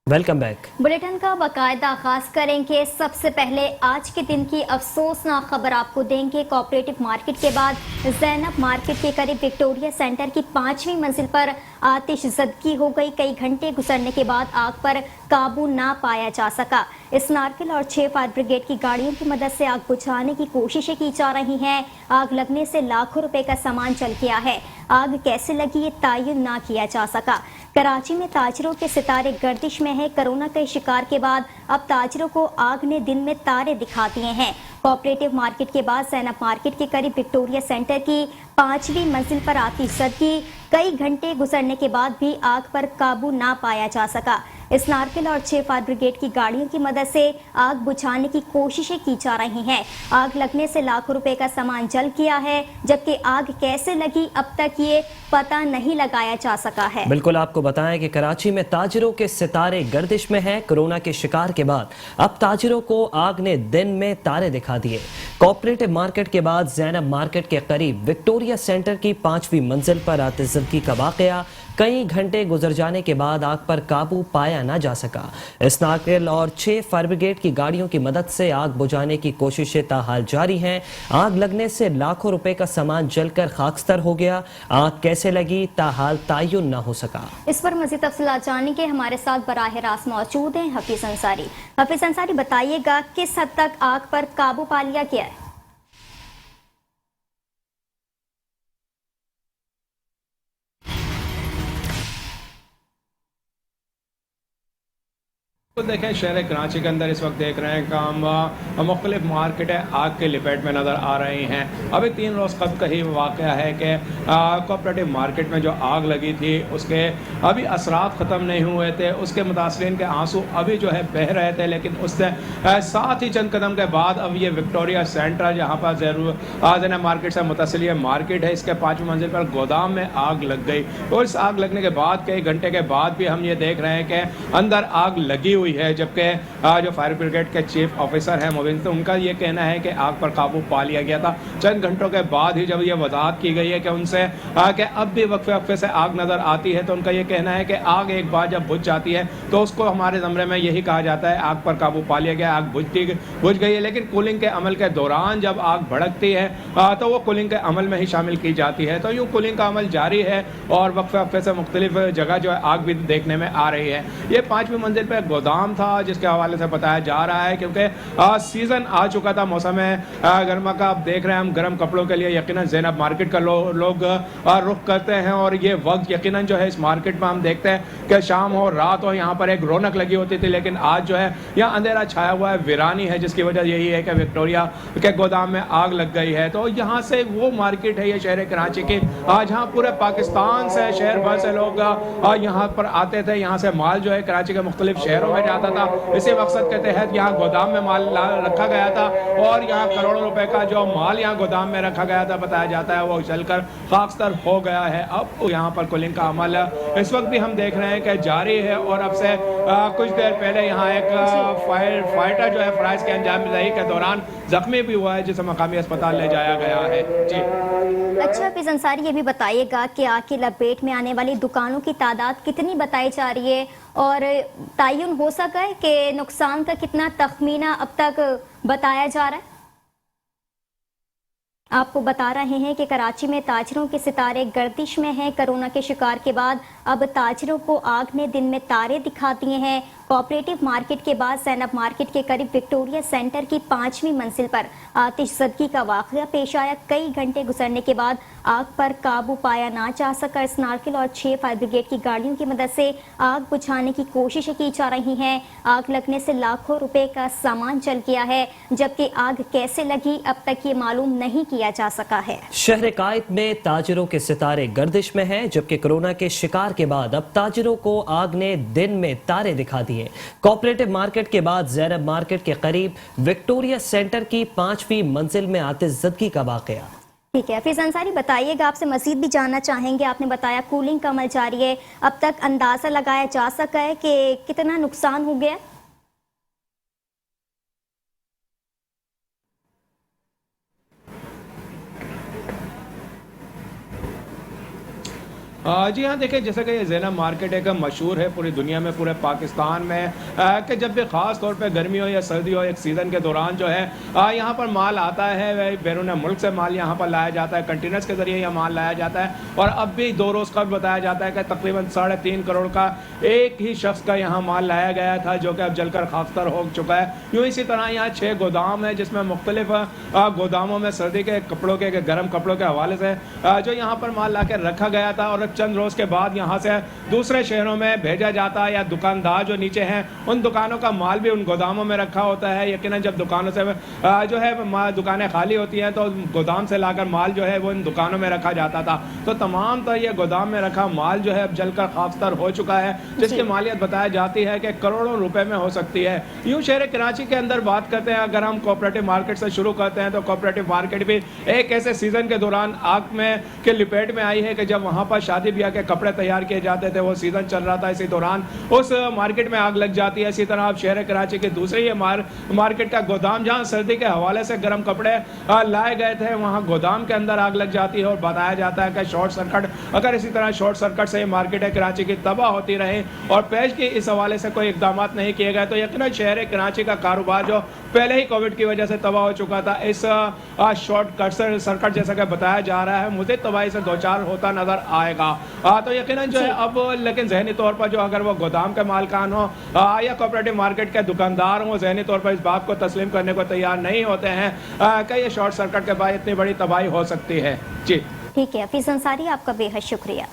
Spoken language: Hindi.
Welcome back. बुलेटिन का बाकायदा आगाज करेंगे। सबसे पहले आज के दिन की अफसोसनाक खबर आपको देंगे। कोऑपरेटिव मार्केट के बाद ज़ैनब मार्केट के करीब विक्टोरिया सेंटर की 5वीं मंजिल पर आतिशज़दगी हो गई। कई घंटे गुजरने के बाद आग पर काबू ना पाया जा सका। स्नार्कल और 6 फायर ब्रिगेड की गाड़ियों की मदद से आग बुझाने की कोशिशें की जा रही हैं। आग लगने से लाखों रुपए का सामान जल गया है। आग कैसे लगी ये तयन ना किया जा सका। कराची में ताजरों के सितारे गर्दिश में है। कोरोना के शिकार के बाद अब ताजरों को आग ने दिन में तारे दिखा दिए हैं। कोऑपरेटिव मार्केट के बाद ज़ैनब मार्केट के करीब विक्टोरिया सेंटर की 5वीं मंजिल पर आतिशज़दगी। कई घंटे गुजरने के बाद भी आग पर काबू ना पाया जा सका। स्नार्कल और 6 फायर ब्रिगेड की गाड़ियों की मदद से आग बुझाने की कोशिशें की जा रही हैं। आग लगने से लाखों रुपए का सामान जल गया है, जबकि आग कैसे लगी अब तक ये पता नहीं लगाया जा सका है। बिल्कुल, आपको बताएं कि कराची में ताजरों के सितारे गर्दिश में हैं। कोरोना के शिकार के बाद अब ताजरों को आग ने दिन में तारे दिखा दिए। कोऑपरेटिव मार्केट के बाद ज़ैनब मार्केट के करीब विक्टोरिया सेंटर की 5वीं मंजिल पर आतिशज़दगी का वाकया। कई घंटे गुजर जाने के बाद आग पर काबू पाया ना जा सका। स्नार्कल और 6 फायर ब्रिगेड की गाड़ियों की मदद से आग बुझाने की कोशिशें ताहाल जारी हैं। आग लगने से लाखों रुपए का सामान जलकर खाकस्तर हो गया। आग कैसे लगी ताहाल तयन ना हो सका। इस पर मज़ीद तफसीलात जानने के हमारे साथ बराह रास्त मौजूद हैं हफीज अंसारी। हफीज अंसारी, बताइएगा किस हद तक आग पर काबू पा लिया गया है? तो देखें, शहर कराची के अंदर इस वक्त देख रहे हैं कि हम मुख्तलिफ मार्केटें आग के लिपेट में नज़र आ रही हैं। अभी 3 रोज़ कब का ही वाक़या है कि कोऑपरेटिव मार्केट में जो आग लगी थी उसके अभी असरात ख़त्म नहीं हुए थे। उसके मुतासरीन के आंसू अभी जो है बह रहे थे, लेकिन उससे साथ ही चंद कदम के बाद अब ये विक्टोरिया सेंटर जहाँ पर ज़ैनब मार्केट से मुतसिल ये मार्केट है, इसके 5वीं मंजिल पर गोदाम में आग लग गई। और इस आग लगने के बाद कई घंटे के बाद भी हम ये देख रहे हैं कि अंदर आग लगी हुई है, जबकि जो फायर ब्रिगेड के चीफ ऑफिसर हैं मोबिन, तो उनका ये कहना है कि आग पर काबू पा लिया गया था। चंद घंटों के बाद ही जब ये वजाहत की गई है कि उनसे कि अब भी वक्फे वक्फे से आग नज़र आती है, तो उनका ये कहना है कि आग एक बार जब बुझ जाती है तो उसको हमारे ज़मरे में यही कहा जाता है आग पर काबू पा लिया गया, आग बुझ गई है। लेकिन कूलिंग के अमल के दौरान जब आग भड़कती है तो वो कूलिंग के अमल में ही शामिल की जाती है। तो यूँ कूलिंग का अमल जारी है और वक्फे वक्फे से मुख्तलिफ जगह जो है आग भी देखने में आ रही है। ये 5वीं मंजिल पर गोदाम था जिसके हवाले से बताया जा रहा है, क्योंकि सीजन आ चुका था मौसम गर्मा का। आप देख रहे हैं हम गर्म कपड़ों के लिए यकीनन ज़ैनब मार्केट का लोग रुख करते हैं, और ये वक्त यकीनन जो है इस मार्केट में हम देखते हैं कि शाम हो रात हो यहाँ पर एक रौनक लगी होती थी, लेकिन आज जो है यहाँ अंधेरा छाया हुआ है, वीरानी है, जिसकी वजह यही है कि विक्टोरिया के गोदाम में आग लग गई है। तो यहाँ से वो मार्केट है ये शहर कराची की, जहाँ पूरे पाकिस्तान से शहर भर से लोग यहाँ पर आते थे। यहाँ से माल जो है कराची के मुख्तलिफ शहरों में जाता था। इसी मकसद के तहत यहाँ गोदाम में माल रखा गया था, और यहाँ करोड़ों रुपए का जो माल यहाँ गोदाम में रखा गया था बताया जाता है वो जलकर खाकस्तर हो गया है। अब यहाँ पर कूलिंग का अमल इस वक्त भी हम देख रहे हैं कि जारी है, और अब से कुछ देर पहले यहाँ एक फाइटर जो है फराइज के अंजामदही के दौरान जख्मी भी हुआ है, जिसे मकामी अस्पताल ले जाया गया है। जी अच्छा हफीज अंसारी, ये भी बताइएगा कि आग की लपेट में आने वाली दुकानों की तादाद कितनी बताई जा रही है, और तयन हो सका है कि नुकसान का कितना तखमीना अब तक बताया जा रहा है? आपको बता रहे हैं कि कराची में ताजरों के सितारे गर्दिश में हैं। कोरोना के शिकार के बाद अब ताजरों को आग ने दिन में तारे दिखा दिए हैं। कोऑपरेटिव मार्केट के बाद ज़ैनब मार्केट के करीब विक्टोरिया सेंटर की 5वीं मंजिल पर आतिशज़दगी का वाक़या पेश आया। कई घंटे गुजरने के बाद आग पर काबू पाया ना जा सका। स्नार्कल और 6 फायर ब्रिगेड की गाड़ियों की मदद से आग बुझाने की कोशिशें की जा रही हैं। आग लगने से लाखों रुपए का सामान जल गया है, जबकि आग कैसे लगी अब तक ये मालूम नहीं किया जा सका है। शहर कायद में ताजरों के सितारे गर्दिश में हैं, जबकि कोरोना के शिकार के बाद अब ताजरों को आग ने दिन में तारे दिखा दिए। कोऑपरेटिव मार्केट के बाद ज़ैनब मार्केट के करीब विक्टोरिया सेंटर की 5वीं मंजिल में आतिशज़दगी का वाकया। ठीक है हफीज अंसारी, बताइएगा, आपसे मजीद भी जानना चाहेंगे। आपने बताया कूलिंग का अमल जारी है, अब तक अंदाजा लगाया जा सका है कि कितना नुकसान हो गया? जी हाँ, देखिए जैसे कि ये ज़ैनब मार्केट एक मशहूर है पूरी दुनिया में, पूरे पाकिस्तान में, कि जब भी ख़ास तौर पे गर्मी हो या सर्दी हो, एक सीज़न के दौरान जो है यहाँ पर माल आता है, बैरून मुल्क से माल यहाँ पर लाया जाता है, कंटेनर्स के ज़रिए यह माल लाया जाता है। और अब भी 2 रोज़ कबल बताया जाता है कि तकरीबन 3.5 करोड़ का एक ही शख्स का यहाँ माल लाया गया था, जो कि अब जलकर खाकतर हो चुका है। यूँ इसी तरह यहाँ 6 गोदाम है, जिसमें मुख्तलिफ गोदामों में सर्दी के कपड़ों के, गर्म कपड़ों के हवाले से जो यहाँ पर माल ला के रखा गया था, और चंद रोज़ के बाद यहाँ से दूसरे शहरों में भेजा जाता है, या दुकानदार जो नीचे हैं उन दुकानों का माल भी उन गोदामों में रखा होता है। यकीनन जब दुकानों से जो है दुकानें खाली होती हैं, तो गोदाम से लाकर माल जो है वो इन दुकानों में रखा जाता था। तो तमाम तो ये गोदाम में रखा माल जो है अब जलकर खाकतर हो चुका है, जिसकी मालियत बताई जाती है कि करोड़ों रुपए में हो सकती है। यूँ शहर कराची के अंदर बात करते हैं, अगर हम कोऑपरेटिव मार्केट से शुरू करते हैं, तो कोऑपरेटिव मार्केट भी एक ऐसे सीजन के दौरान आग में के लिपेट में आई है कि जब वहाँ पर शादी ब्याह के कपड़े तैयार किए जाते थे, वो सीजन चल रहा था, इसी दौरान उस मार्केट में आग लग जाती है। इसी तरह अब शहर कराची के दूसरे ये मार्केट का गोदाम, जहाँ सर्दी के हवाले से गर्म कपड़े लाए गए थे, वहाँ गोदाम के अंदर आग लग जाती है। और बताया जाता है कि शॉर्ट सर्किट, अगर इसी तरह शॉर्ट सर्किट से मार्केट कराची की तबाह होती रही और पेश की इस हवाले से कोई इकदाम नहीं किए गए, तो यकीनन शहर कराची का कारोबार जो पहले ही कोविड की वजह से तबाह हो चुका था, इस शॉर्ट सर्किट जैसा कि बताया जा रहा है, मुझे तबाही से 2-4 होता नजर आएगा। तो यकीनन जो है अब, लेकिन जहनी तौर पर जो अगर वो गोदाम के मालकान हो या कोऑपरेटिव मार्केट के दुकानदार हो, जहनी तौर पर इस बात को तस्लीम करने को तैयार नहीं होते हैं कि ये शॉर्ट सर्किट के बाद इतनी बड़ी तबाही हो सकती है। जी ठीक है, हफीज अंसारी, आपका बेहद शुक्रिया।